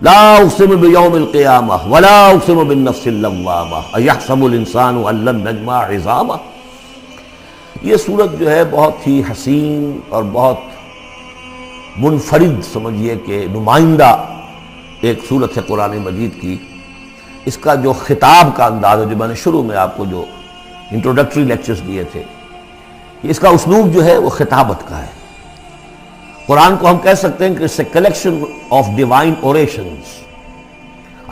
لا اقسم بیوم القیامہ ولا اقسم بالنفس اللوامہ ایحسب الانسان ان لن نجمع عظامہ. یہ سورت جو ہے بہت ہی حسین اور بہت منفرد سمجھیے کہ نمائندہ ایک سورت ہے قرآن مجید کی. اس کا جو خطاب کا انداز ہے، جو میں نے شروع میں آپ کو جو انٹروڈکٹری لیکچرز دیے تھے، اس کا اسلوب جو ہے وہ خطابت کا ہے. قرآن کو ہم کہہ سکتے ہیں کہ it's a collection of divine orations،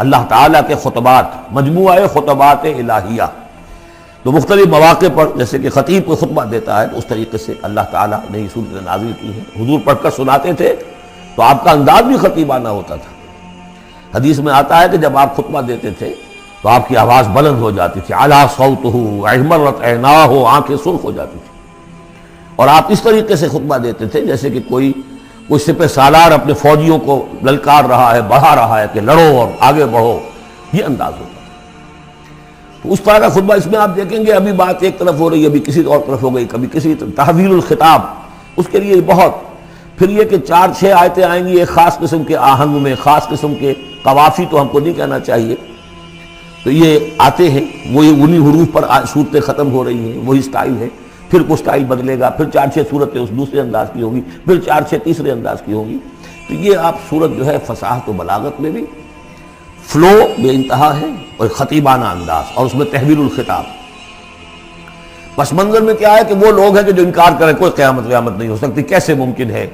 اللہ تعالیٰ کے خطبات، مجموعہ خطبات الہیہ. تو مختلف مواقع پر جیسے کہ خطیب کو خطبہ دیتا ہے تو اس طریقے سے اللہ تعالیٰ نے یہ سورت نازل کی ہے. حضور پڑھ کر سناتے تھے تو آپ کا انداز بھی خطیبانہ ہوتا تھا. حدیث میں آتا ہے کہ جب آپ خطبہ دیتے تھے تو آپ کی آواز بلند ہو جاتی تھی، اعلیٰ صوتہ احمرت عیناہ، آنکھیں سرخ ہو جاتی تھی. اور آپ اس طریقے سے خطبہ دیتے تھے جیسے کہ کوئی سپہ سالار اپنے فوجیوں کو للکار رہا ہے، بڑھا رہا ہے کہ لڑو اور آگے بڑھو، یہ انداز ہوتا تھا. تو اس طرح کا خطبہ اس میں آپ دیکھیں گے ابھی بات ایک طرف ہو رہی ہے، ابھی کسی اور طرف ہو گئی، کبھی کسی طرف. تحویل الخطاب، اس کے لیے بہت. پھر یہ کہ 4-6 آیتیں آئیں گی ایک خاص قسم کے آہنگ میں، خاص قسم کے قوافی تو ہم کو نہیں کہنا چاہیے، تو یہ آتے ہیں وہی انہی حروف پر صورتیں ختم ہو رہی ہیں، وہی سٹائل ہے. پھر کوئی سٹائل بدلے گا، پھر 4-6 صورتیں اس دوسرے انداز کی ہوگی، پھر 4-6 تیسرے انداز کی ہوگی. تو یہ آپ صورت جو ہے فصاحت و بلاغت میں بھی فلو بے انتہا ہے اور خطیبانہ انداز، اور اس میں تحویل الخطاب. پس منظر میں کیا ہے کہ وہ لوگ ہیں کہ جو انکار کریں کوئی قیامت نہیں ہو سکتی. کیسے ممکن ہے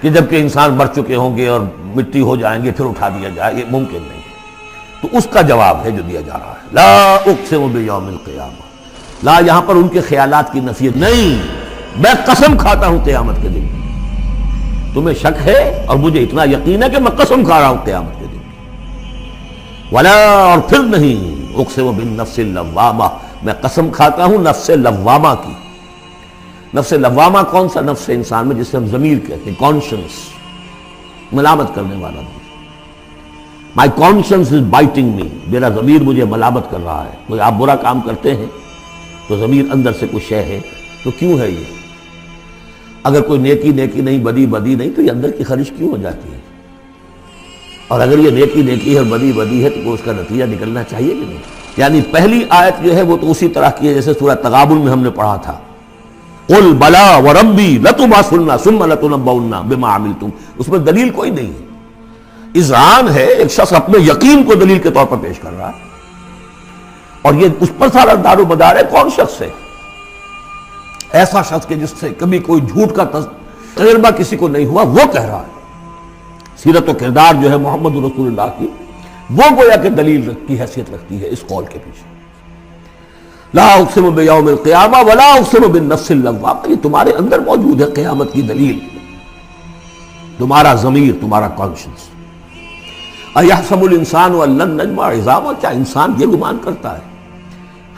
کہ جب کہ انسان مر چکے ہوں گے اور مٹی ہو جائیں گے پھر اٹھا دیا جائے، یہ ممکن نہیں. تو اس کا جواب ہے جو دیا جا رہا ہے. لا اقسم بیوم القیامہ، لا یہاں پر ان کے خیالات کی نفی نہیں، میں قسم کھاتا ہوں قیامت کے دن. تمہیں شک ہے اور مجھے اتنا یقین ہے کہ میں قسم کھا رہا ہوں قیامت کے دن. ولا، اور پھر نہیں، اقسم بالنفس اللوامہ، میں قسم کھاتا ہوں نفس لوامہ کی. نفس لوامہ کون سا نفس انسان میں جسے ہم ضمیر کہتے ہیں، کانشنس، ملامت کرنے والا. مائی کانشنس از بائٹنگ می، میرا ضمیر مجھے ملامت کر رہا ہے. کوئی آپ برا کام کرتے ہیں تو ضمیر اندر سے کچھ شے ہے، تو کیوں ہے یہ؟ اگر کوئی نیکی نہیں، بدی نہیں، تو یہ اندر کی خرش کیوں ہو جاتی ہے؟ اور اگر یہ نیکی ہے اور بدی ہے تو اس کا نتیجہ نکلنا چاہیے کہ نہیں؟ یعنی پہلی آیت جو ہے وہ تو اسی طرح کی ہے جیسے سورہ تغابن میں ہم نے پڑھا تھا، قل بلا وربی لتبعثن ثم لتنبؤن بما عملتم. اس میں دلیل کوئی نہیں ہے، اذعان ہے. ایک شخص اپنے یقین کو دلیل کے طور پر پیش کر رہا ہے، اور یہ اس پر سارا دار و مدار ہے. کون شخص ہے ایسا شخص کہ جس سے کبھی کوئی جھوٹ کا تجربہ کسی کو نہیں ہوا، وہ کہہ رہا ہے. سیرت و کردار جو ہے محمد رسول اللہ کی، وہ گویا کہ دلیل کی حیثیت رکھتی ہے اس قول کے پیچھے. لا اقسم بیوم القیامہ ولا اقسم بالنفس اللوامہ، یہ تمہارے اندر موجود ہے قیامت کی دلیل، تمہارا ضمیر، تمہارا کانشنس. ایحسب الانسان ان لن نجمع عظامہ، کیا انسان یہ گمان کرتا ہے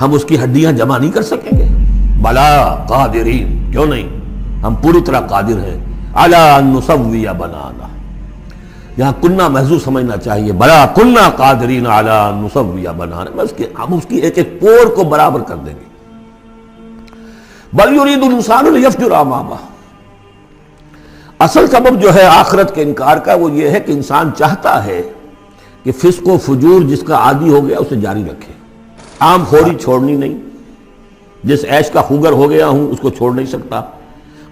ہم اس کی ہڈیاں جمع نہیں کر سکیں گے؟ بلا قادرین، کیوں نہیں، ہم پوری طرح قادر ہیں. علی ان نسوی بنانا، یہاں کنہ محذوف سمجھنا چاہیے. بلا کنہ قادرین علی ان نسوی بنانا، بس کہ ہم اس کی ایک ایک پور کو برابر کر دیں گے. بل یرید الانسان لیفجر امامہ، اصل سبب جو ہے آخرت کے انکار کا وہ یہ ہے کہ انسان چاہتا ہے کہ فسق و فجور جس کا عادی ہو گیا اسے جاری رکھے. عام خوری چھوڑنی نہیں، جس عیش کا خوگر ہو گیا ہوں اس کو چھوڑ نہیں سکتا.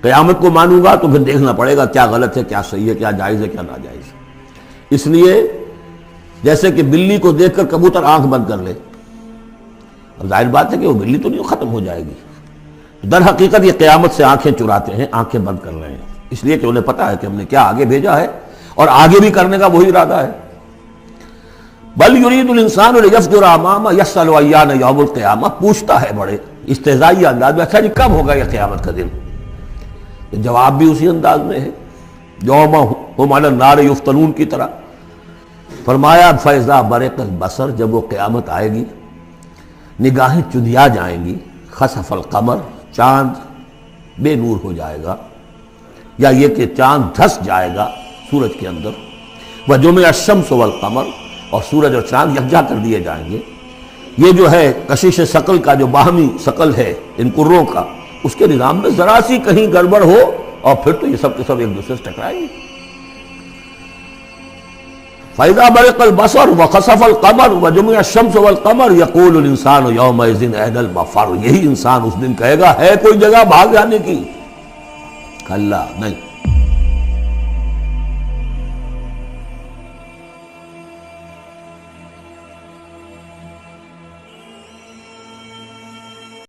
قیامت کو مانوں گا تو پھر دیکھنا پڑے گا کیا غلط ہے، کیا صحیح ہے، کیا جائز ہے، کیا ناجائز ہے. اس لیے جیسے کہ بلی کو دیکھ کر کبوتر آنکھ بند کر لے، اب ظاہر بات ہے کہ وہ بلی تو نہیں ختم ہو جائے گی. در حقیقت یہ قیامت سے آنکھیں چراتے ہیں، آنکھیں بند کر رہے ہیں، اس لیے کہ انہیں پتا ہے کہ ہم نے کیا آگے بھیجا ہے اور آگے بھی کرنے کا وہی ارادہ ہے. بل یرید الانسان لیفجر امامہ یسأل ایان یوم القیامہ، پوچھتا ہے بڑے استہزائی انداز میں، اچھا جی کب ہوگا یہ قیامت کا دن؟ جواب بھی اسی انداز میں ہے، یوم ہم علی النار یفتنون کی طرح. فرمایا فاذا برق البصر، جب وہ قیامت آئے گی نگاہیں چندیا جائیں گی. خسف القمر، چاند بے نور ہو جائے گا، یا یہ کہ چاند دھس جائے گا سورج کے اندر. وجمع الشمس والقمر، اور سورج اور چاند یکجا کر دیے جائیں گے. یہ جو ہے کشش ثقل کا جو باہمی ثقل ہے ان کروں کا، اس کے نظام میں ذرا سی کہیں گڑبڑ ہو اور پھر تو یہ سب کے سب ایک دوسرے سے ٹکرائیں گے. فَإِذَا بَرِقَ الْبَصَرُ وَخَسَفَ الْقَمَرُ وَجُمِعَ الشَّمْسُ وَالْقَمَرُ يَقُولُ الْإِنسَانُ يَوْمَئِذٍ أَيْنَ الْمَفَرُّ، یہی انسان اس دن کہے گا ہے کوئی جگہ بھاگ جانے کی؟ کلا نہیں،